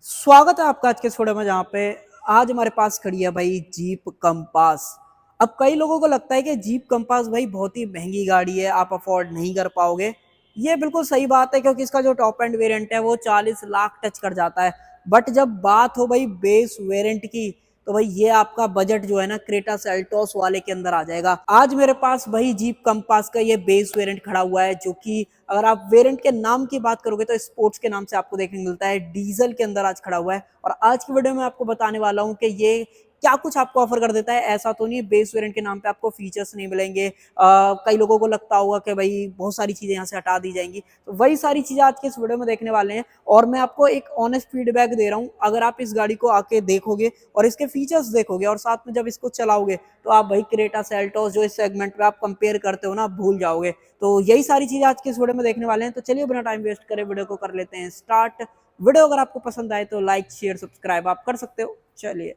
स्वागत है आपका आज के इस वीडियो में जहाँ पे आज हमारे पास खड़ी है भाई जीप कंपास। अब कई लोगों को लगता है कि जीप कंपास भाई बहुत ही महंगी गाड़ी है, आप अफोर्ड नहीं कर पाओगे। ये बिल्कुल सही बात है क्योंकि इसका जो टॉप एंड वेरिएंट है वो 40 लाख टच कर जाता है। बट जब बात हो भाई बेस वेरिएंट की तो भाई ये आपका बजट जो है ना क्रेटा सेल्टोस वाले के अंदर आ जाएगा। आज मेरे पास भाई जीप कंपास का ये बेस वेरिएंट खड़ा हुआ है जो कि अगर आप वेरिएंट के नाम की बात करोगे तो स्पोर्ट्स के नाम से आपको देखने को मिलता है। डीजल के अंदर आज खड़ा हुआ है और आज की वीडियो में आपको बताने वाला हूं कि ये क्या कुछ आपको ऑफर कर देता है। ऐसा तो नहीं बेस वेरिएंट के नाम पे आपको फीचर्स नहीं मिलेंगे। कई लोगों को लगता होगा कि भाई बहुत सारी चीजें यहाँ से हटा दी जाएंगी, तो वही सारी चीजें आज के इस वीडियो में देखने वाले हैं। और मैं आपको एक ऑनेस्ट फीडबैक दे रहा हूँ, अगर आप इस गाड़ी को आके देखोगे और इसके फीचर्स देखोगे और साथ में जब इसको चलाओगे तो आप भाई क्रेटा सेल्टोस जो इस सेगमेंट पे आप कंपेयर करते हो ना भूल जाओगे। तो यही सारी चीजें आज के इस वीडियो में देखने वाले हैं। तो चलिए बिना टाइम वेस्ट करे वीडियो को कर लेते हैं स्टार्ट। वीडियो अगर आपको पसंद आए तो लाइक शेयर सब्सक्राइब आप कर सकते हो। चलिए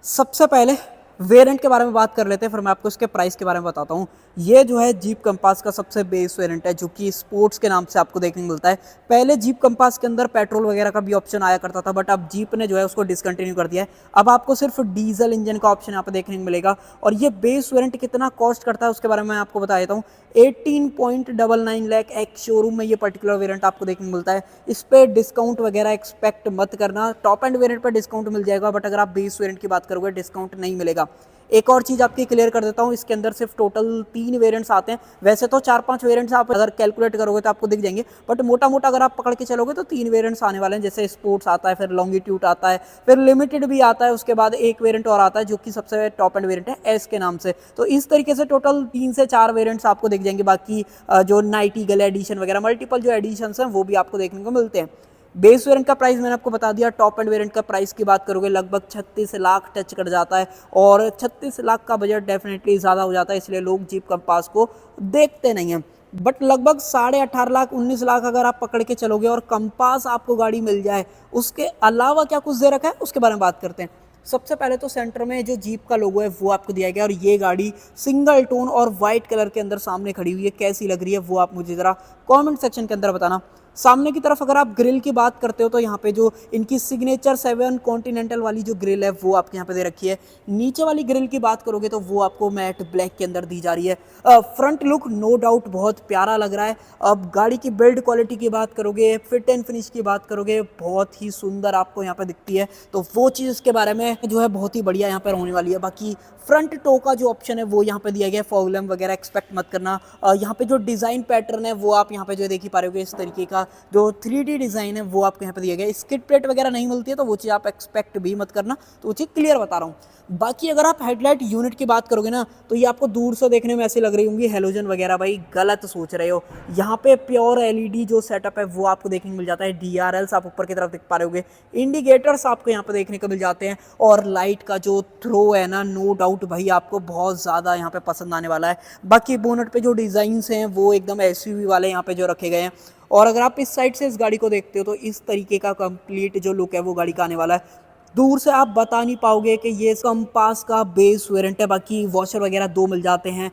सबसे पहले वेरिएंट के बारे में बात कर लेते हैं, फिर मैं आपको इसके प्राइस के बारे में बताता हूँ। ये जो है जीप कंपास का सबसे बेस वेरिएंट है जो कि स्पोर्ट्स के नाम से आपको देखने को मिलता है। पहले जीप कंपास के अंदर पेट्रोल वगैरह का भी ऑप्शन आया करता था, बट अब जीप ने जो है उसको डिसकंटिन्यू कर दिया है। अब आपको सिर्फ डीजल इंजन का ऑप्शन यहाँ पे देखने को मिलेगा। और ये बेस वेरिएंट कितना कॉस्ट करता है उसके बारे में मैं आपको बता देता हूँ। 18.99 लाख एक शोरूम में ये पर्टिकुलर वेरिएंट आपको देखने को मिलता है। इस पर डिस्काउंट वगैरह एक्सपेक्ट मत करना। टॉप एंड वेरिएंट पर डिस्काउंट मिल जाएगा, बट अगर आप बेस वेरिएंट की बात करोगे डिस्काउंट नहीं मिलेगा। एक और चीज़ आपकी क्लियर कर देता हूँ, इसके अंदर सिर्फ टोटल 3 वेरिएंट्स आते हैं। वैसे तो 4-5 वेरिएंट्स आप अगर कैलकुलेट करोगे तो आपको दिख जाएंगे, बट मोटा मोटा अगर आप पकड़ के चलोगे तो 3 वेरिएंट्स आने वाले हैं। जैसे स्पोर्ट्स आता है, फिर लॉन्गिट्यूड आता है, फिर लिमिटेड भी आता है, उसके बाद एक वेरिएंट और आता है जो कि सबसे टॉप एंड वेरिएंट है एस के नाम से। तो इस तरीके से टोटल 3 से 4 वेरिएंट्स आपको दिख जाएंगे। बाकी जो नाइटिंगेल एडिशन वगैरह मल्टीपल जो एडिशंस हैं वो भी आपको देखने को मिलते हैं। बेस वेरिएंट का प्राइस मैंने आपको बता दिया। टॉप एंड वेरिएंट का प्राइस की बात करोगे लगभग 36 लाख टच कर जाता है, और 36 लाख का बजट डेफिनेटली ज़्यादा हो जाता है, इसलिए लोग जीप कंपास को देखते नहीं हैं। बट लगभग 18.5 लाख 19 लाख अगर आप पकड़ के चलोगे और कंपास आपको गाड़ी मिल जाए, उसके अलावा क्या कुछ दे रखा है उसके बारे में बात करते हैं। सबसे पहले तो सेंटर में जो जीप का लोगो है वो आपको दिया गया, और ये गाड़ी सिंगल टोन और वाइट कलर के अंदर सामने खड़ी हुई है। कैसी लग रही है वो आप मुझे ज़रा कमेंट सेक्शन के अंदर बताना। सामने की तरफ अगर आप ग्रिल की बात करते हो तो यहाँ पे जो इनकी सिग्नेचर 7 कॉन्टिनेंटल वाली जो ग्रिल है वो आपके यहाँ पे दे रखी है। नीचे वाली ग्रिल की बात करोगे तो वो आपको मैट ब्लैक के अंदर दी जा रही है। फ्रंट लुक नो डाउट बहुत प्यारा लग रहा है। अब गाड़ी की बिल्ड क्वालिटी की बात करोगे, फिट एंड फिनिश की बात करोगे, बहुत ही सुंदर आपको यहाँ पे दिखती है। तो वो चीज़ के बारे में जो है बहुत ही बढ़िया यहाँ पर होने वाली है। बाकी फ्रंट टो का जो ऑप्शन है वो यहाँ पे दिया गया है। फॉग लैम्प वगैरह एक्सपेक्ट मत करना। यहाँ पे जो डिज़ाइन पैटर्न है वो आप यहाँ पे जो देख ही पा रहे होगे, इस तरीके का जो 3D डिज़ाइन है वो आपको यहाँ पे दिया गया है। स्किड प्लेट वगैरह नहीं मिलती है तो वो चीज़ आप एक्सपेक्ट भी मत करना, तो वो चीज़ क्लियर बता रहा हूँ। बाकी अगर आप हेडलाइट यूनिट की बात करोगे ना तो ये आपको दूर से देखने में ऐसी लग रही होंगी हेलोजन वगैरह, भाई गलत सोच रहे हो। यहाँ पे प्योर एलईडी जो सेटअप है वो आपको देखने को मिल जाता है। डीआरएल्स आप ऊपर की तरफ देख पा रहे होगे, इंडिकेटर्स आपको यहाँ पे देखने को मिल जाते हैं, और लाइट का जो थ्रो है ना नो डाउट भाई आपको बहुत ज़्यादा यहाँ पे पसंद आने वाला है। बाकी बोनट पे जो डिज़ाइंस हैं वो एकदम एसयूवी वाले यहाँ पे जो रखे गए हैं। और अगर आप इस साइड से इस गाड़ी को देखते हो तो इस तरीके का कंप्लीट जो लुक है वो गाड़ी का आने वाला है। दूर से आप बता नहीं पाओगे कि ये कंपास का बेस वेरिएंट है। बाकी वॉशर वगैरह 2 मिल जाते हैं।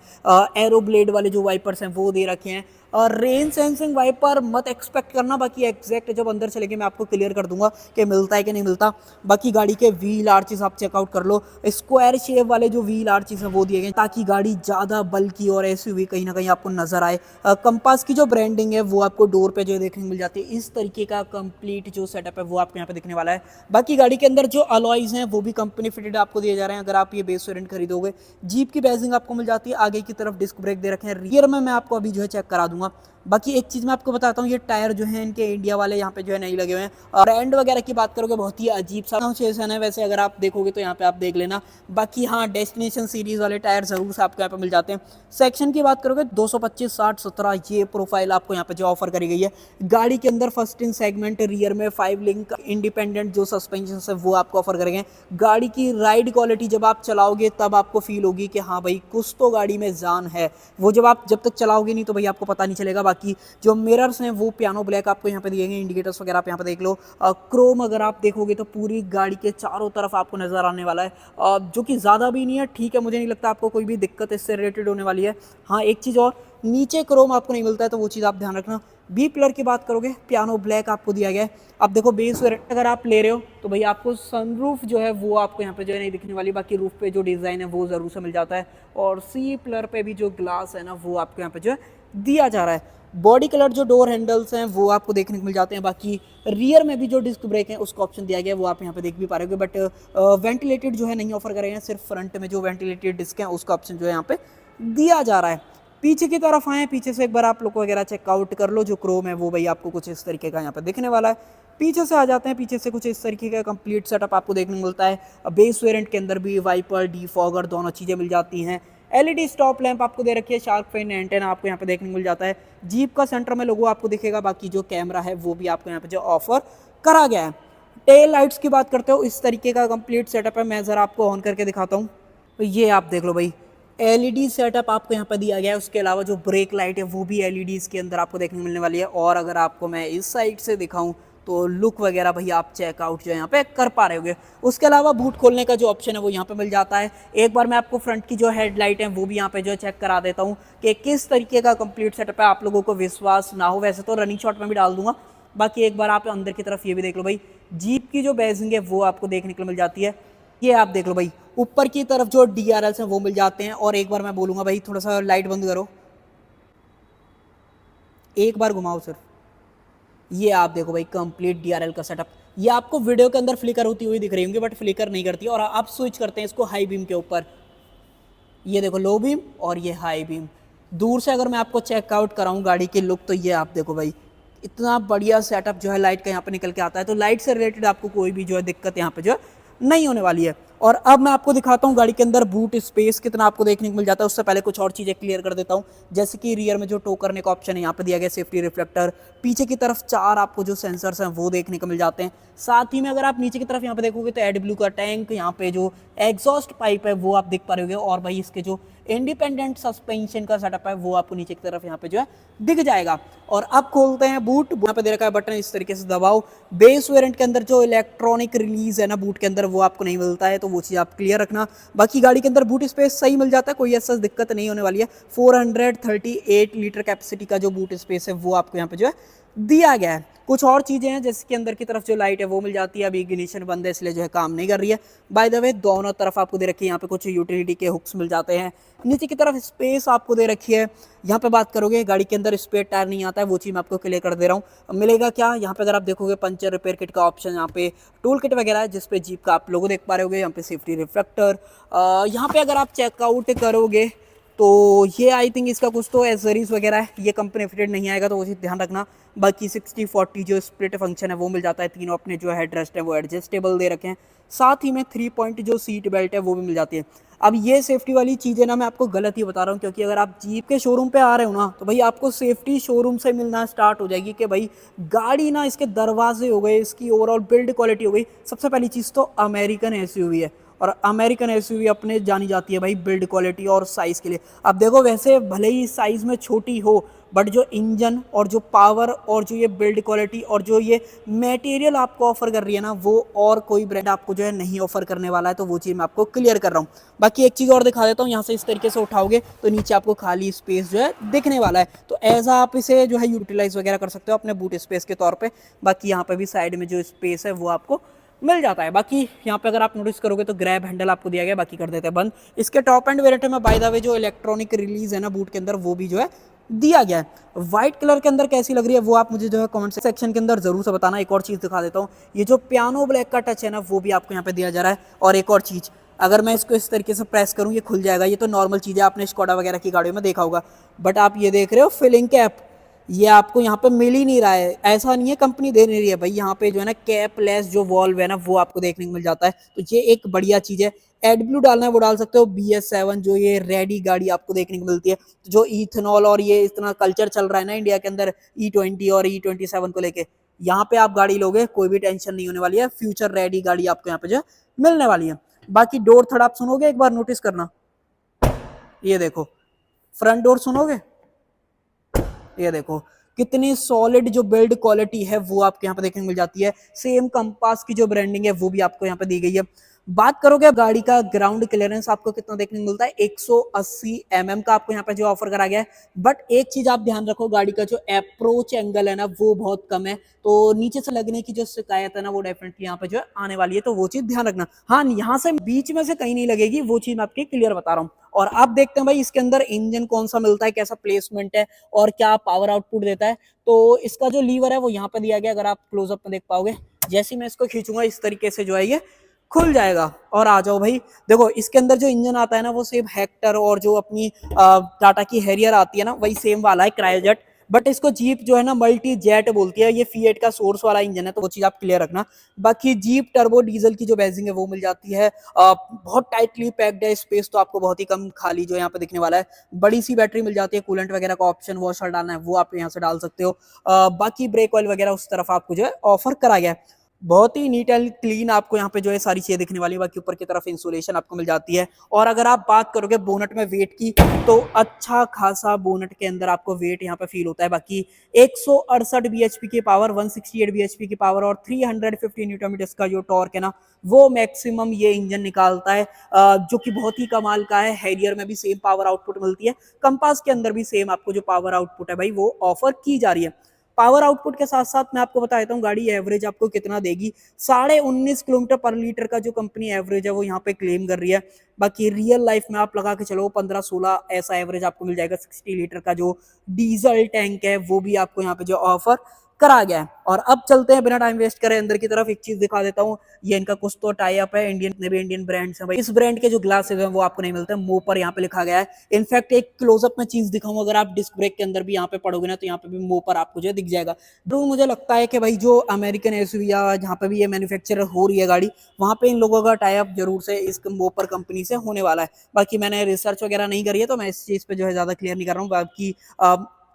एरो ब्लेड वाले जो वाइपर्स हैं वो दे रखे हैं। और रेन सेंसिंग वाइपर मत एक्सपेक्ट करना, बाकी एग्जैक्ट जब अंदर चलेंगे मैं आपको क्लियर कर दूंगा कि मिलता है कि नहीं मिलता। बाकी गाड़ी के व्हील आर्चेस आप चेकआउट कर लो, स्क्वायर शेप वाले जो व्हील आर्चेस हैं वो दिए गए ताकि गाड़ी ज़्यादा बल्कि और एसयूवी कहीं ना कहीं आपको नजर आए। कंपास की जो ब्रांडिंग है वो आपको डोर पे जो देखने को मिल जाती है। इस तरीके का कंप्लीट जो सेटअप है वो आपको यहाँ पे दिखने वाला है। बाकी गाड़ी के अंदर जो अलॉयज हैं वो भी कंपनी फिटेड आपको दिए जा रहे हैं अगर आप ये बेस वेरिएंट खरीदोगे। जीप की बैजिंग आपको मिल जाती है। आगे की तरफ डिस्क ब्रेक दे रखे हैं, रियर में मैं आपको अभी जो है चेक करा दूंगा। बाकी एक चीज़ मैं आपको बताता हूँ, ये टायर जो है इनके इंडिया वाले यहाँ पे जो है नहीं लगे हुए हैं। और ब्रांड वगैरह की बात करोगे बहुत ही अजीब सा सेशन है, वैसे अगर आप देखोगे तो यहाँ पे आप देख लेना। बाकी हाँ डेस्टिनेशन सीरीज वाले टायर जरूर से आपको यहाँ पे मिल जाते हैं। सेक्शन की बात करोगे 225 60 17 ये प्रोफाइल आपको यहाँ पे जो ऑफर करी गई है। गाड़ी के अंदर फर्स्ट इन सेगमेंट रियर में 5 लिंक इंडिपेंडेंट जो सस्पेंशन है वो आपको ऑफर करेंगे। गाड़ी की राइड क्वालिटी जब आप चलाओगे तब आपको फील होगी कि हाँ भाई कुछ तो गाड़ी में जान है। वो जब तक चलाओगे नहीं तो भाई आपको पता नहीं चलेगा। बाकी जो मिरर्स हैं वो पियानो ब्लैक आपको यहाँ पे दिए गए, इंडिकेटर्स वगैरह आप यहाँ पे देख लो। क्रोम अगर आप देखोगे तो पूरी गाड़ी के चारों तरफ आपको नज़र आने वाला है, जो कि ज़्यादा भी नहीं है, ठीक है, मुझे नहीं लगता आपको कोई भी दिक्कत इससे रिलेटेड होने वाली है। हाँ, एक चीज़ और, नीचे क्रोम आपको नहीं मिलता है तो वो चीज़ आप ध्यान रखना। बी पिलर की बात करोगे, पियानो ब्लैक आपको दिया गया है। अब देखो बेस वेरिएंट अगर आप ले रहे हो तो भाई आपको सनरूफ जो है वो आपको यहाँ पे जो है नहीं दिखने वाली, बाकी रूफ पे जो डिज़ाइन है वो ज़रूर से मिल जाता है। और सी पिलर पे भी जो ग्लास है ना वो आपको यहाँ पे जो है दिया जा रहा है। बॉडी कलर जो डोर हैंडल्स हैं वो आपको देखने को मिल जाते हैं। बाकी रियर में भी जो डिस्क ब्रेक है उसका ऑप्शन दिया गया है, वो आप यहाँ पे देख भी पा रहे हो, बट वेंटिलेटेड जो है नहीं ऑफर कर रहे हैं, सिर्फ फ्रंट में जो वेंटिलेटेड डिस्क है उसका ऑप्शन जो है यहाँ पे दिया जा रहा है। पीछे की तरफ आए, पीछे से एक बार आप लोग वगैरह चेकआउट कर लो, जो क्रोम है वो भाई आपको कुछ इस तरीके का यहाँ पे दिखने वाला है। पीछे से आ जाते हैं, पीछे से कुछ इस तरीके का कंप्लीट सेटअप आपको देखने को मिलता है। बेस वेरिएंट के अंदर भी वाइपर, डीफॉगर दोनों चीज़ें मिल जाती हैं। एलईडी स्टॉप लैंप आपको दे रखी है, शार्क फिन एंटेना आपको यहाँ पे देखने को मिल जाता है। जीप का सेंटर में लोगो आपको दिखेगा, बाकी जो कैमरा है वो भी आपको यहाँ पे जो ऑफर करा गया है। टेल लाइट्स की बात करते हो, इस तरीके का कंप्लीट सेटअप है, मैं ज़रा आपको ऑन करके दिखाता हूँ। तो ये आप देख लो भाई, एलईडी सेटअप आपको यहाँ पर दिया गया है। उसके अलावा जो ब्रेक लाइट है वो भी एलईडी इसके अंदर आपको देखने को मिलने वाली है। और अगर आपको मैं इस साइड से दिखाऊं तो लुक वगैरह भाई आप चेकआउट जो यहाँ पे कर पा रहे होगे। उसके अलावा बूट खोलने का जो ऑप्शन है वो यहाँ पे मिल जाता है। एक बार मैं आपको फ्रंट की जो हेडलाइट है वो भी यहाँ पे जो चेक करा देता हूँ कि किस तरीके का कंप्लीट सेटअप है। आप लोगों को विश्वास ना हो वैसे तो रनिंग शॉट में भी डाल दूंगा, बाकी एक बार आप अंदर की तरफ ये भी देख लो भाई, जीप की जो बैजिंग है वो आपको देखने को मिल जाती है। ये आप देख लो भाई, ऊपर की तरफ जो DRLs हैं वो मिल जाते हैं। और एक बार मैं बोलूँगा भाई थोड़ा सा लाइट बंद करो, एक बार घुमाओ सिर्फ, ये आप देखो भाई कंप्लीट DRL का सेटअप। ये आपको वीडियो के अंदर फ्लिकर होती हुई दिख रही होंगी, बट फ्लिकर नहीं करती। और आप स्विच करते हैं इसको हाई बीम के ऊपर, ये देखो लो बीम और ये हाई बीम। दूर से अगर मैं आपको चेकआउट कराऊं गाड़ी की लुक, तो ये आप देखो भाई, इतना बढ़िया सेटअप जो है लाइट का यहाँ पे निकल के आता है। तो लाइट से रिलेटेड आपको कोई भी जो है दिक्कत यहाँ पे जो है नहीं होने वाली है। और अब मैं आपको दिखाता हूँ गाड़ी के अंदर बूट स्पेस कितना आपको देखने को मिल जाता है। उससे पहले कुछ और चीज़ें क्लियर कर देता हूँ, जैसे कि रियर में जो टो करने का ऑप्शन है यहाँ पे दिया गया, सेफ्टी रिफ्लेक्टर। पीछे की तरफ 4 आपको जो सेंसर्स हैं वो देखने को मिल जाते हैं। साथ ही में अगर आप नीचे की तरफ यहाँ पे देखोगे तो एडब्ल्यू का टैंक, यहाँ पे जो एग्जॉस्ट पाइप है वो आप देख पा रहे होगे। और भाई इसके जो इंडिपेंडेंट सस्पेंशन का सेटअप है वो आपको नीचे की तरफ यहाँ पे जो है दिख जाएगा। और अब खोलते हैं बूट, यहाँ पे दे रखा है बटन, इस तरीके से दबाओ। बेस वेरिएंट के अंदर जो इलेक्ट्रॉनिक रिलीज है ना बूट के अंदर वो आपको नहीं मिलता है, तो वो चीज़ आप क्लियर रखना। बाकी गाड़ी के अंदर बूट स्पेस सही मिल जाता है, कोई ऐसा दिक्कत नहीं होने वाली है। 438 लीटर कैपेसिटी का जो बूट स्पेस है वो आपको यहाँ पे जो है दिया गया है। कुछ और चीज़ें हैं जैसे कि अंदर की तरफ जो लाइट है वो मिल जाती है, अभी इग्निशन बंद है इसलिए जो है काम नहीं कर रही है। बाय द वे दोनों तरफ आपको दे रखी है यहाँ पे कुछ यूटिलिटी के हुक्स मिल जाते हैं। नीचे की तरफ स्पेस आपको दे रखी है। यहाँ पे बात करोगे गाड़ी के अंदर स्पेयर टायर नहीं आता है, वो चीज़ मैं आपको क्लियर कर दे रहा हूँ। मिलेगा क्या यहाँ पे, अगर आप देखोगे पंचर रिपेयर किट का ऑप्शन, यहाँ पे टूल किट वगैरह है जिसपे जीप का आप लोगो देख पा रहे होगे। यहाँ पे सेफ्टी रिफ्लेक्टर, यहाँ पे अगर आप चेकआउट करोगे तो ये आई थिंक इसका कुछ तो एसेसरीज वगैरह है, ये कंपनी फिटेड नहीं आएगा तो वो चीज़ ध्यान रखना। बाकी 60-40 जो स्प्लिट फंक्शन है वो मिल जाता है। तीनों अपने जो हेड रेस्ट है वो एडजस्टेबल दे रखे हैं। साथ ही में 3 पॉइंट जो सीट बेल्ट है वो भी मिल जाती है। अब ये सेफ्टी वाली चीज़ें ना मैं आपको गलत ही बता रहा हूँ, क्योंकि अगर आप जीप के शोरूम पे आ रहे हो ना तो भाई आपको सेफ्टी शोरूम से मिलना स्टार्ट हो जाएगी कि भाई गाड़ी ना, इसके दरवाजे हो गए, इसकी ओवरऑल बिल्ड क्वालिटी हो गई। सबसे पहली चीज़ तो अमेरिकन एसयूवी है, और अमेरिकन एसयूवी अपने जानी जाती है भाई बिल्ड क्वालिटी और साइज़ के लिए। अब देखो वैसे भले ही साइज़ में छोटी हो, बट जो इंजन और जो पावर और जो ये बिल्ड क्वालिटी और जो ये मटेरियल आपको ऑफर कर रही है ना, वो और कोई ब्रांड आपको जो है नहीं ऑफर करने वाला है। तो वो चीज़ मैं आपको क्लियर कर रहा हूँ। बाकी एक चीज़ और दिखा देता हूँ, यहाँ से इस तरीके से उठाओगे तो नीचे आपको खाली स्पेस जो है दिखने वाला है। तो एज आप इसे जो है यूटिलाइज वगैरह कर सकते हो अपने बूट स्पेस के तौर पर। बाकी यहाँ पर भी साइड में जो स्पेस है वो आपको मिल जाता है। बाकी यहाँ पे अगर आप नोटिस करोगे तो ग्रैब हैंडल आपको दिया गया, बाकी कर देते हैं बंद। इसके टॉप एंड वेरिएंट में बाय द वे जो इलेक्ट्रॉनिक रिलीज है ना बूट के अंदर वो भी जो है दिया गया है। व्हाइट कलर के अंदर कैसी लग रही है वो आप मुझे जो है कमेंट सेक्शन के अंदर जरूर से बताना। एक और चीज़ दिखा देता हूँ, ये जो पियानो ब्लैक का टच है ना वो भी आपको यहाँ पे दिया जा रहा है। और एक और चीज़, अगर मैं इसको इस तरीके से प्रेस करूँ ये खुल जाएगा, ये तो नॉर्मल चीज़ है, आपने स्कोडा वगैरह की गाड़ियों में देखा होगा। बट आप ये देख रहे हो फिलिंग कैप, ये आपको यहाँ पे मिल ही नहीं रहा है। ऐसा नहीं है कंपनी दे नहीं रही है भाई, यहाँ पे जो है ना कैपलेस जो वॉल्व है ना वो आपको देखने को मिल जाता है। तो ये एक बढ़िया चीज़ है। एडब्ल्यू डालना है वो डाल सकते हो। BS7 जो ये रेडी गाड़ी आपको देखने को मिलती है, तो जो इथेनॉल और ये इतना कल्चर चल रहा है ना इंडिया के अंदर E20 और E27 को लेके, यहाँ पे आप गाड़ी लोगे कोई भी टेंशन नहीं होने वाली है। फ्यूचर रेडी गाड़ी आपको यहाँ पे जो मिलने वाली है। बाकी डोर थर्ड आप सुनोगे, एक बार नोटिस करना, ये देखो फ्रंट डोर सुनोगे, ये देखो कितनी सॉलिड जो बिल्ड क्वालिटी है वो आपको यहाँ पे देखने को मिल जाती है। सेम कंपास की जो ब्रांडिंग है वो भी आपको यहाँ पे दी गई है। बात करोगे गाड़ी का ग्राउंड क्लियरेंस आपको कितना देखने को मिलता है, 180 mm का आपको यहाँ पे जो ऑफर करा गया है। बट एक चीज आप ध्यान रखो, गाड़ी का जो अप्रोच एंगल है ना वो बहुत कम है, तो नीचे से लगने की जो शिकायत है ना वो डेफिनेटली यहाँ पे जो है आने वाली है, तो वो चीज ध्यान रखना। हाँ, यहाँ से बीच में से कहीं नहीं लगेगी, वो चीज मैं आपकी क्लियर बता रहा हूँ। और आप देखते हैं भाई इसके अंदर इंजन कौन सा मिलता है, कैसा प्लेसमेंट है और क्या पावर आउटपुट देता है। तो इसका जो लीवर है वो यहाँ पे दिया गया, अगर आप क्लोजअप में देख पाओगे, जैसे ही मैं इसको खींचूंगा इस तरीके से जो है ये खुल जाएगा। और आ जाओ भाई, देखो इसके अंदर जो इंजन आता है ना वो सेम हेक्टर और जो अपनी टाटा की हैरियर आती है ना वही सेम वाला है, क्रायोजेट। बट इसको जीप जो है ना मल्टी जेट बोलती है, ये फिएट का सोर्स वाला इंजन है, तो वो चीज आप क्लियर रखना। बाकी जीप टर्बो डीजल की जो बेसिंग है वो मिल जाती है, बहुत टाइटली पैक्ड है, स्पेस तो आपको बहुत ही कम खाली जो यहाँ पे दिखने वाला है। बड़ी सी बैटरी मिल जाती है, कूलेंट वगैरह का ऑप्शन वॉशर डालना है वो आप यहाँ से डाल सकते हो। बाकी ब्रेक ऑयल वगैरह उस तरफ आपको जो है ऑफर करा गया है। बहुत ही नीट एंड क्लीन आपको यहाँ पे जो है सारी चीजें दिखने वाली है। बाकी ऊपर की तरफ इंसुलेशन आपको मिल जाती है। और अगर आप बात करोगे बोनट में वेट की, तो अच्छा खासा बोनट के अंदर आपको वेट यहाँ पे फील होता है। बाकी 168 bhp की पावर, 168 bhp की पावर और 350 न्यूटन मीटर का जो टॉर्क है ना वो मैक्सिमम ये इंजन निकालता है, जो कि बहुत ही कमाल का है। हैरियर में भी सेम पावर आउटपुट मिलती है, कंपास के अंदर भी सेम आपको जो पावर आउटपुट है भाई वो ऑफर की जा रही है। पावर आउटपुट के साथ साथ मैं आपको बता देता हूँ गाड़ी एवरेज आपको कितना देगी। 19.5 किलोमीटर पर लीटर का जो कंपनी एवरेज है वो यहाँ पे क्लेम कर रही है। बाकी रियल लाइफ में आप लगा के चलो 15-16 ऐसा एवरेज आपको मिल जाएगा। 60 लीटर का जो डीजल टैंक है वो भी आपको यहाँ पे जो ऑफर करा गया है। और अब चलते हैं बिना टाइम वेस्ट करे अंदर की तरफ, एक चीज दिखा देता हूँ। ये इनका कुछ तो टाई अप है, इंडियन ने भी इंडियन ब्रांड्स हैं भाई। इस ब्रांड के जो ग्लासेस हैं वो आपको नहीं मिलते, मोपर यहाँ पे लिखा गया है। इनफैक्ट एक क्लोजअप में चीज दिखाऊं, अगर आप डिस्क ब्रेक के अंदर भी यहाँ पे पढ़ोगे ना तो यहाँ पे भी मोपर आपको जो दिख जाएगा। तो मुझे लगता है कि भाई जो अमेरिकन एसयूवी या जहाँ पे भी ये मैन्युफैक्चर हो रही है गाड़ी, वहाँ पे इन लोगों का टाई अप जरूर से इस मोपर कंपनी से होने वाला है। बाकी मैंने रिसर्च वगैरह नहीं करी है तो मैं इस चीज पे जो है ज्यादा क्लियर नहीं कर रहा हूँ। बाकी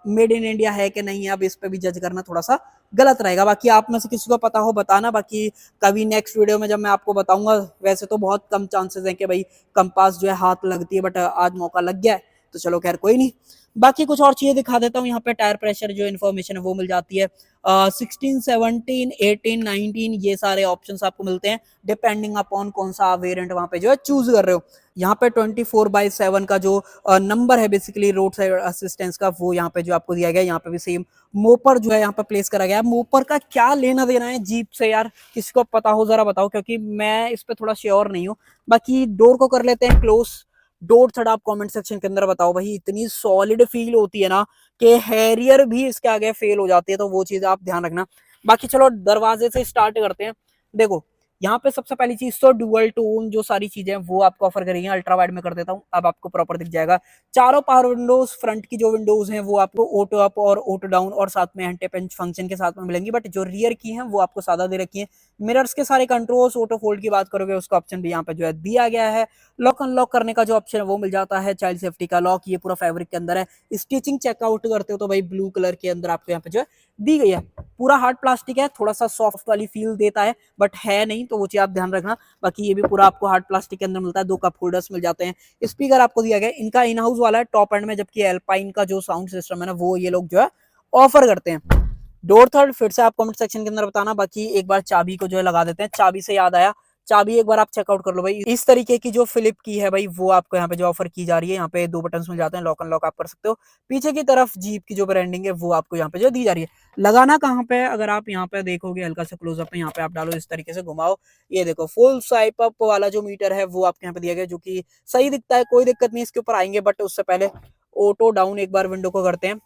मेड इन इंडिया है कि नहीं, अब इस पे भी जज करना थोड़ा सा गलत रहेगा। बाकी आप में से किसी को पता हो बताना, बाकी कभी नेक्स्ट वीडियो में जब मैं आपको बताऊंगा। वैसे तो बहुत कम चांसेस हैं कि भाई कंपास जो है हाथ लगती है, बट आज मौका लग गया है तो चलो खैर कोई नहीं। बाकी कुछ और चीजें दिखा देता हूँ, यहाँ पे टायर प्रेशर जो इन्फॉर्मेशन है वो मिल जाती है। 16, 17, 18, 19 ये सारे ऑप्शंस आपको मिलते हैं डिपेंडिंग अपॉन कौन सा वेरिएंट वहां पे जो है चूज कर रहे हो। यहाँ पे 24/7 का जो नंबर है बेसिकली रोड साइड असिस्टेंस का, वो यहाँ पे जो आपको दिया गया है। यहाँ पे भी सेम मोपर जो है यहाँ पे प्लेस करा गया है। मोपर का क्या लेना देना है जीप से यार, किसी को पता हो जरा बताओ, क्योंकि मैं इस पे थोड़ा श्योर नहीं हूँ। बाकी डोर को कर लेते हैं क्लोज। डोर थोड़ा आप कमेंट सेक्शन के अंदर बताओ भाई, इतनी सॉलिड फील होती है ना कि हैरियर भी इसके आगे फेल हो जाती है, तो वो चीज आप ध्यान रखना। बाकी चलो दरवाजे से स्टार्ट करते हैं। देखो यहाँ पे सबसे पहली चीज तो डुअल टोन जो सारी चीजें हैं वो आपको ऑफर करेंगे। अल्ट्रा वाइड में कर देता हूँ, अब आपको प्रॉपर दिख जाएगा। चारों पावर विंडोज, फ्रंट की जो विंडोज हैं वो आपको ऑटो अप और ऑटो डाउन और साथ में एंटी पिंच फंक्शन के साथ में मिलेंगी, बट जो रियर की हैं वो आपको सादा दे रखी है। मिरर्स के सारे कंट्रोल्स, ऑटो फोल्ड की बात करोगे उसका ऑप्शन भी यहाँ पे जो है दिया गया है। लॉक अनलॉक करने का जो ऑप्शन है वो मिल जाता है। चाइल्ड सेफ्टी का लॉक, ये पूरा फैब्रिक के अंदर है। स्टिचिंग चेकआउट करते हो तो भाई ब्लू कलर के अंदर आपको यहाँ पे जो है दी गई है। पूरा हार्ड प्लास्टिक है, थोड़ा सा सॉफ्ट वाली फील देता है बट है नहीं, तो वो चीज आप ध्यान रखना। बाकी ये भी पूरा आपको हार्ड प्लास्टिक के अंदर मिलता है। 2 कप होल्डर्स मिल जाते हैं। स्पीकर आपको दिया गया है, इनका इन हाउस वाला है टॉप एंड में, जबकि एल्पाइन का जो साउंड सिस्टम है ना वो ये लोग जो है ऑफर करते हैं। डोर थर्ड फिर से आप कमेंट सेक्शन के अंदर बताना। बाकी एक बार चाबी को जो है लगा देते हैं। चाबी से याद आया, चाबी एक बार आप चेकआउट कर लो भाई। इस तरीके की जो फ्लिप की है भाई वो आपको यहाँ पे जो ऑफर की जा रही है। यहाँ पे 2 बटन मिल जाते हैं, लॉक अनलॉक आप कर सकते हो। पीछे की तरफ जीप की जो ब्रांडिंग है वो आपको यहाँ पे जो दी जा रही है। लगाना कहाँ पे है, अगर आप यहाँ पे देखोगे हल्का सा क्लोजअप में, यहाँ पे आप डालो, इस तरीके से घुमाओ, ये देखो फुल स्वाइप अप वाला जो मीटर है वो आपके यहाँ पे दिया गया, जो कि सही दिखता है, कोई दिक्कत नहीं, इसके ऊपर आएंगे। बट उससे पहले ऑटो डाउन एक बार विंडो को करते हैं।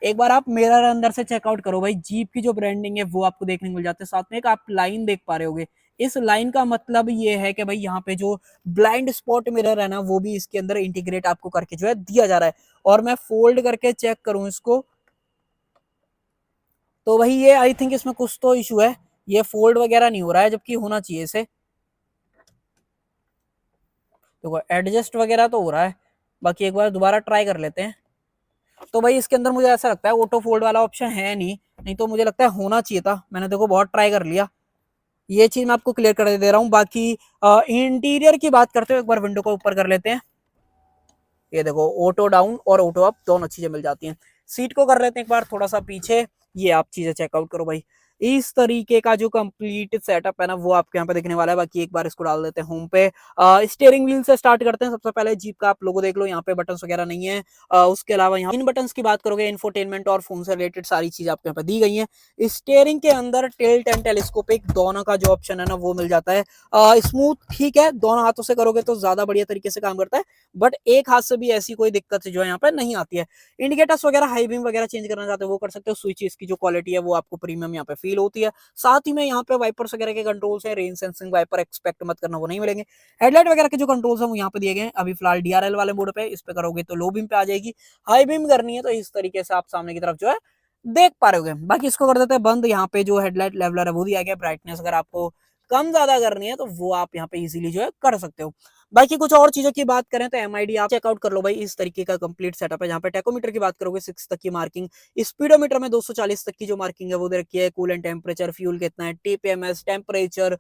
एक बार आप मिरर अंदर से चेकआउट करो भाई, जीप की जो ब्रांडिंग है वो आपको देखने को मिल जाती है। साथ में एक आप लाइन देख पा रहे होगे, इस लाइन का मतलब ये है कि भाई यहाँ पे जो ब्लाइंड स्पॉट मिरर है ना वो भी इसके अंदर इंटीग्रेट आपको करके जो है दिया जा रहा है। और मैं फोल्ड करके चेक करूं इसको तो भाई ये आई थिंक इसमें कुछ तो इशू है, ये फोल्ड वगैरह नहीं हो रहा है, जबकि होना चाहिए इसे। देखो एडजस्ट वगैरह तो हो रहा है, बाकी एक बार दोबारा ट्राई कर लेते हैं। तो भाई इसके अंदर मुझे ऐसा लगता है ऑटो फोल्ड वाला ऑप्शन है नहीं, नहीं तो मुझे लगता है होना चाहिए था। मैंने देखो बहुत ट्राई कर लिया, ये चीज मैं आपको क्लियर कर दे रहा हूँ। बाकी इंटीरियर की बात करते हुए एक बार विंडो को ऊपर कर लेते हैं। ये देखो ऑटो डाउन और ऑटो अप दोनों चीजें मिल जाती हैं। सीट को कर लेते हैं एक बार थोड़ा सा पीछे, ये आप चीजें चेकआउट करो भाई। इस तरीके का जो कंप्लीट सेटअप है ना वो आपके यहाँ पे दिखने वाला है। बाकी एक बार इसको डाल देते हैं होम पे। स्टीयरिंग व्हील से स्टार्ट करते हैं। सबसे पहले जीप का आप लोगो देख लो, यहाँ पे बटन्स वगैरह नहीं है। उसके अलावा यहाँ इन बटन्स की बात करोगे, इंफोटेनमेंट और फोन से रिलेटेड सारी चीज आपको यहाँ पे दी गई है। स्टीयरिंग के अंदर टिल्ट एंड टेलीस्कोपिक दोनों का जो ऑप्शन है ना वो मिल जाता है। स्मूथ ठीक है, दोनों हाथों से करोगे तो ज्यादा बढ़िया तरीके से काम करता है, बट एक हाथ से भी ऐसी कोई दिक्कत जो है यहाँ पे नहीं आती है। इंडिकेटर्स वगैरह, हाई बीम वगैरह चेंज करना चाहते हो वो कर सकते हो। स्विचेस की जो क्वालिटी है वो आपको प्रीमियम यहाँ पे फील होती है। साथ ही में यहाँ पे वाइपर्स वगैरह के कंट्रोल्स है, रेन सेंसिंग वाइपर एक्सपेक्ट मत करना, वो नहीं मिलेंगे। हेडलाइट वगैरह के जो कंट्रोल्स है वो यहाँ पे दिए गए हैं। अभी फिलहाल डीआरएल वाले मोड पे, इस पे करोगे तो लो बीम पे आ जाएगी। हाई बीम करनी है तो इस तरीके से आप सामने की तरफ जो है देख पा रहे हो। बाकी इसको कर देते हैं बंद। यहाँ पे जो हेडलाइट लेवलर है वो दिया गया। ब्राइटनेस अगर आपको कम ज्यादा करनी है तो वो आप यहाँ पे इजीली जो है कर सकते हो। बाकी कुछ और चीजों की बात करें तो एमआईडी आप चेकआउट कर लो भाई। इस तरीके का कंप्लीट सेटअप है। जहाँ पे टेकोमीटर की बात करोगे 6 तक की मार्किंग, स्पीडोमीटर में 240 तक की जो मार्किंग है वो दे रखी है। कूलेंट टेम्परेचर, फ्यूल कितना है, टीपीएमएस, टेम्परेचर,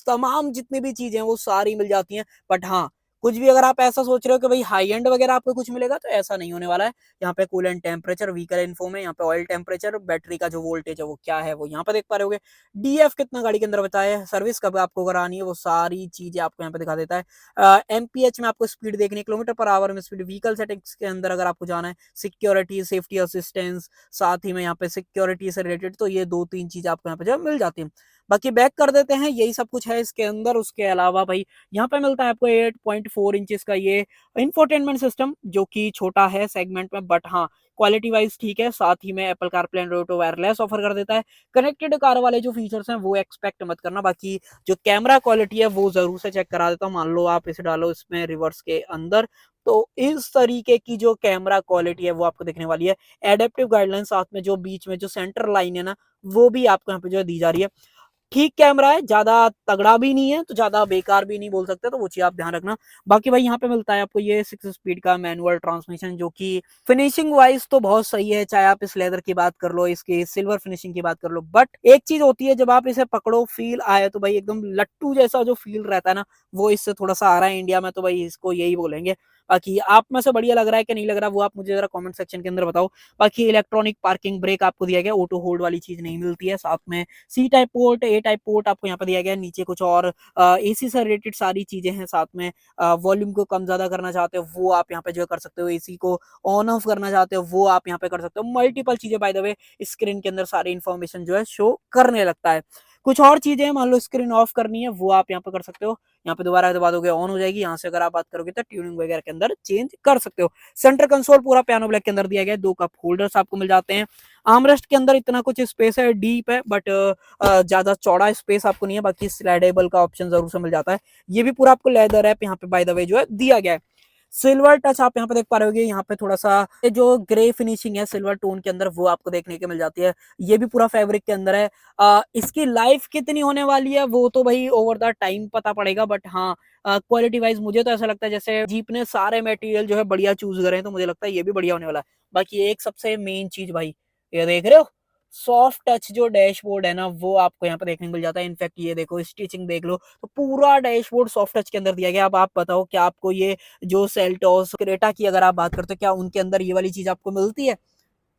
तमाम जितनी भी चीजें हैं वो सारी मिल जाती हैं। बट हाँ, कुछ भी अगर आप ऐसा सोच रहे हो कि भाई हाई एंड वगैरह आपको कुछ मिलेगा तो ऐसा नहीं होने वाला है। यहाँ पे कूलेंट टेम्परेचर, व्हीकल इन्फो में यहाँ पे ऑयल टेम्परेचर, बैटरी का जो वोल्टेज है वो क्या है वो यहाँ पे देख पा रहे होगे। डीएफ कितना गाड़ी के अंदर बताया है, सर्विस कब आपको करानी है वो सारी चीजें आपको यहाँ पे दिखा देता है। एमपीएच में आपको स्पीड देखनी है, किलोमीटर पर आवर में स्पीड, व्हीकल सेटिंग्स के अंदर अगर आपको जाना है, सिक्योरिटी, सेफ्टी असिस्टेंस, साथ ही में यहाँ पे सिक्योरिटी से रिलेटेड, तो ये 2-3 चीज आपको यहाँ पे जो मिल जाती है। बाकी बैक कर देते हैं, यही सब कुछ है इसके अंदर। उसके अलावा भाई यहाँ पे मिलता है आपको 8.4 इंचेस का ये इंफोटेनमेंट सिस्टम, जो कि छोटा है सेगमेंट में, बट हाँ क्वालिटी वाइज ठीक है। साथ ही में Apple CarPlay Android auto wireless offer कर देता है। कनेक्टेड कार वाले जो फीचर्स हैं वो एक्सपेक्ट मत करना। बाकी जो कैमरा क्वालिटी है वो जरूर से चेक करा देता हूँ। मान लो आप इसे डालो इसमें रिवर्स के अंदर, तो इस तरीके की जो कैमरा क्वालिटी है वो आपको देखने वाली है। एडेप्टिव गाइडलाइन, साथ में जो बीच में जो सेंटर लाइन है ना वो भी आपको यहाँ पे जो है दी जा रही है। ठीक कैमरा है, ज्यादा तगड़ा भी नहीं है तो ज्यादा बेकार भी नहीं बोल सकते, तो वो चीज आप ध्यान रखना। बाकी भाई यहाँ पे मिलता है आपको ये 6 स्पीड का मैनुअल ट्रांसमिशन, जो कि फिनिशिंग वाइज तो बहुत सही है। चाहे आप इस लेदर की बात कर लो, इसकी सिल्वर फिनिशिंग की बात कर लो, बट एक चीज होती है जब आप इसे पकड़ो फील आए तो भाई एकदम लट्टू जैसा जो फील रहता है ना वो इससे थोड़ा सा आ रहा है इंडिया में, तो भाई इसको यही बोलेंगे। बाकी आप में से बढ़िया लग रहा है कि नहीं लग रहा वो आप मुझे जरा कमेंट सेक्शन के अंदर बताओ। बाकी इलेक्ट्रॉनिक पार्किंग ब्रेक आपको दिया गया, ऑटो होल्ड वाली चीज नहीं मिलती है। साथ में सी टाइप पोर्ट, ए टाइप पोर्ट आपको यहाँ पे दिया गया है। नीचे कुछ और एसी से रिलेटेड सारी चीजें हैं। साथ में वॉल्यूम को कम ज्यादा करना चाहते हो वो आप यहाँ पे जो कर सकते हो। एसी को ऑन ऑफ करना चाहते हो वो आप यहाँ पे कर सकते हो। मल्टीपल चीजें बाय द वे स्क्रीन के अंदर सारी इन्फॉर्मेशन जो है शो करने लगता है। कुछ और चीजें मान लो स्क्रीन ऑफ करनी है वो आप यहाँ पे कर सकते हो। यहाँ पे दोबारा दबा दोगे ऑन हो जाएगी। यहाँ से अगर आप बात करोगे तो ट्यूनिंग वगैरह के अंदर चेंज कर सकते हो। सेंटर कंसोल पूरा पियानो ब्लैक के अंदर दिया गया है। 2 कप होल्डर्स आपको मिल जाते हैं। आर्मरेस्ट के अंदर इतना कुछ स्पेस है, डीप है, बट ज्यादा चौड़ा स्पेस आपको नहीं है। बाकी स्लाइडेबल का ऑप्शन जरूर से मिल जाता है। ये भी पूरा आपको लेदर है यहाँ पे बाय द वे जो है दिया गया है। सिल्वर टच आप यहाँ पे देख पा रहे होगे। यहाँ पे थोड़ा सा जो ग्रे फिनिशिंग है सिल्वर टोन के अंदर वो आपको देखने को मिल जाती है। ये भी पूरा फैब्रिक के अंदर है। इसकी लाइफ कितनी होने वाली है वो तो भाई ओवर द टाइम पता पड़ेगा, बट हाँ क्वालिटी वाइज मुझे तो ऐसा लगता है जैसे जीप ने सारे मटेरियल जो है बढ़िया चूज करे हैं, तो मुझे लगता है ये भी बढ़िया होने वाला है। बाकी एक सबसे मेन चीज भाई, ये देख रहे हो सॉफ्ट टच जो डैशबोर्ड है ना वो आपको यहाँ पे देखने को मिल जाता है। इनफैक्ट ये देखो स्टिचिंग देख लो, तो पूरा डैशबोर्ड सॉफ्ट टच के अंदर दिया गया। अब आप बताओ क्या आपको ये जो सेल्टोस क्रेटा की अगर आप बात करते हो क्या उनके अंदर ये वाली चीज आपको मिलती है?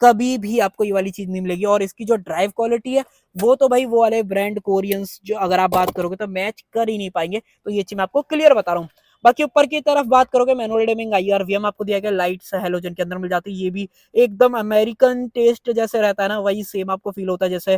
कभी भी आपको ये वाली चीज नहीं मिलेगी। और इसकी जो ड्राइव क्वालिटी है वो तो भाई वो वाले ब्रांड कोरियंस जो अगर आप बात करोगे तो मैच कर ही नहीं पाएंगे, तो ये चीज मैं आपको क्लियर बता रहा हूँ। बाकी ऊपर की तरफ बात करोगे मैनुअल डिमिंग आईआरवीएम आपको दिया गया। लाइट्स हेलोजन के अंदर मिल जाती है। ये भी एकदम अमेरिकन टेस्ट जैसे रहता है ना वही सेम आपको फील होता है। जैसे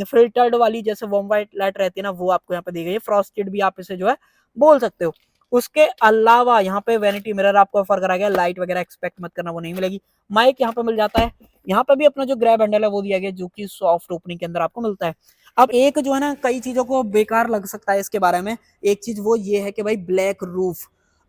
फिल्टर्ड वाली जैसे वार्म व्हाइट लाइट रहती है ना वो आपको यहाँ पे दी गई है। फ्रॉस्टेड भी आप इसे जो है बोल सकते हो। उसके अलावा यहाँ पे वैनिटी मिरर आपको ऑफर करा गया। लाइट वगैरह एक्सपेक्ट मत करना, वो नहीं मिलेगी। माइक यहाँ पे मिल जाता है। यहाँ पे भी अपना जो ग्रैब हैंडल है वो दिया गया जो कि सॉफ्ट ओपनिंग के अंदर आपको मिलता है। अब एक जो है ना कई चीजों को बेकार लग सकता है इसके बारे में, एक चीज वो ये है कि भाई ब्लैक रूफ।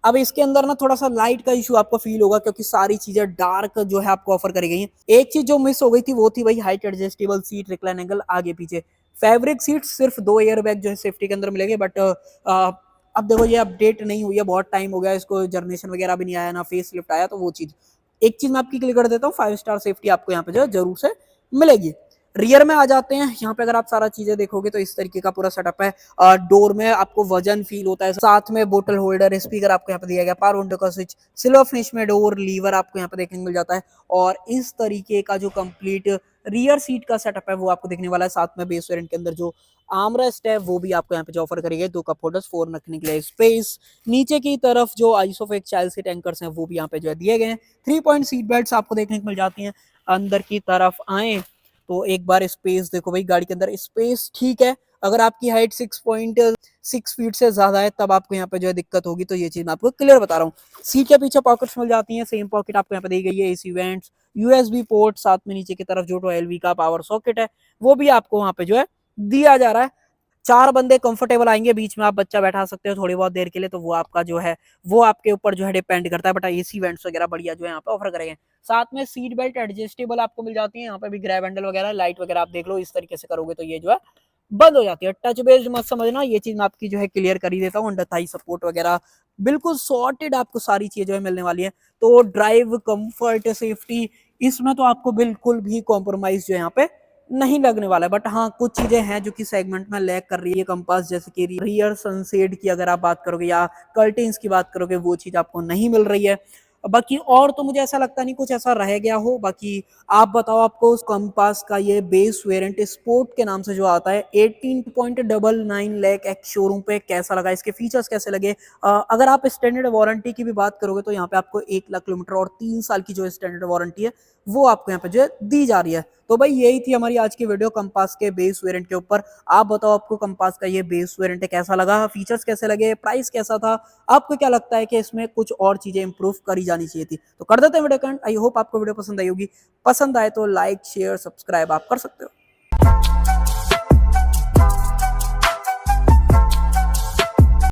अब इसके अंदर ना थोड़ा सा लाइट का इशू आपको फील होगा क्योंकि सारी चीजें डार्क जो है आपको ऑफर करी गई हैं। एक चीज जो मिस हो गई थी वो थी भाई height adjustable seat, recline angle आगे पीछे। फैब्रिक सीट सिर्फ 2 एयर बैग जो है सेफ्टी के अंदर मिलेंगे, बट अब देखो ये अपडेट नहीं हुई है, बहुत टाइम हो गया इसको, जर्नेशन वगैरह भी नहीं आया ना फेस लिफ्ट आया, तो वो चीज एक चीज मैं आपकी क्लियर कर देता हूँ, 5 स्टार सेफ्टी आपको यहाँ पे जो है जरूर से मिलेगी। रियर में आ जाते हैं, यहाँ पे अगर आप सारा चीजें देखोगे तो इस तरीके का पूरा सेटअप है। डोर में आपको वजन फील होता है, साथ में बोतल होल्डर, स्पीकर आपको यहाँ पे दिया गया, पावर विंडो का स्विच, सिल्वर फिनिश में डोर, लीवर आपको यहाँ पे देखने को मिल जाता है। और इस तरीके का जो कंप्लीट रियर सीट का सेटअप है वो आपको देखने वाला है। साथ में बेस वेरिएंट के अंदर जो आर्मरेस्ट है वो भी आपको यहाँ पे जो ऑफर करेंगे, 2 कप होल्डर्स, 4 रखने के लिए स्पेस। नीचे की तरफ जो आइसोफिक चाइल्ड सीट एंकर्स हैं वो भी यहाँ पे जो है दिए गए हैं। 3 पॉइंट सीट बेल्ट्स आपको देखने को मिल जाती हैं। अंदर की तरफ आए तो एक बार स्पेस देखो भाई, गाड़ी के अंदर स्पेस ठीक है। अगर आपकी हाइट 6.6 फीट से ज्यादा है तब आपको यहाँ पे जो है दिक्कत होगी, तो ये चीज मैं आपको क्लियर बता रहा हूँ। सीट के पीछे पॉकेट्स मिल जाती हैं, सेम पॉकेट आपको यहाँ पे दी गई है, एसी वेंट्स, यूएसबी पोर्ट, साथ में नीचे की तरफ जो 12V का पावर सॉकेट है वो भी आपको वहां पे जो है दिया जा रहा है। 4 बंदे कंफर्टेबल आएंगे, बीच में आप बच्चा बैठा सकते हो थोड़ी बहुत देर के लिए, तो वो आपका जो है वो आपके ऊपर जो है डिपेंड करता है। बट एसी वेंट्स वगैरह बढ़िया जो है यहाँ पे ऑफर करेंगे। साथ में सीट बेल्ट एडजस्टेबल आपको मिल जाती है, यहाँ पे भी ग्रैब हैंडल वगैरह, लाइट वगैरह आप देख लो, इस तरीके से करोगे तो ये जो है बंद हो जाती है। टच बेस्ड मत समझना, ये चीज मैं आपकी जो है क्लियर कर ही देता हूँ। अंडर थाई सपोर्ट वगैरह बिल्कुल सॉर्टेड आपको सारी चीजें जो है मिलने वाली है। तो ड्राइव, कंफर्ट, सेफ्टी, इसमें तो आपको बिल्कुल भी कॉम्प्रोमाइज जो है यहाँ पे नहीं लगने वाला है। बट हाँ, कुछ चीजें हैं जो कि सेगमेंट में लैग कर रही है कंपास, जैसे कि रियर सनसेड की अगर आप बात करोगे या कर्टेन्स की बात करोगे, वो चीज आपको नहीं मिल रही है। बाकी और तो मुझे ऐसा लगता नहीं कुछ ऐसा रह गया हो। बाकी आप बताओ, आपको उस कंपास का ये बेस वेरिएंट स्पोर्ट के नाम से जो आता है 18.99 लाख एक्स शोरूम पे कैसा लगा, इसके फीचर्स कैसे लगे? अगर आप स्टैंडर्ड वारंटी की भी बात करोगे तो यहाँ पे आपको 1 लाख किलोमीटर और 3 साल की जो स्टैंडर्ड वारंटी है वो आपको यहाँ पे जो है दी जा रही है। तो भाई यही थी हमारी आज की वीडियो कंपास के बेस वेरिएंट के ऊपर। आप बताओ, आपको कंपास का ये बेस वेरिएंट कैसा लगा, फीचर्स कैसे लगे, प्राइस कैसा था? आपको क्या लगता है कि इसमें कुछ और चीजें इंप्रूव करी जानी चाहिए थी? तो कर देते हैं वीडियो का एंड। आई होप आपको वीडियो पसंद आई होगी। पसंद आए तो लाइक, शेयर, सब्सक्राइब आप कर सकते हो।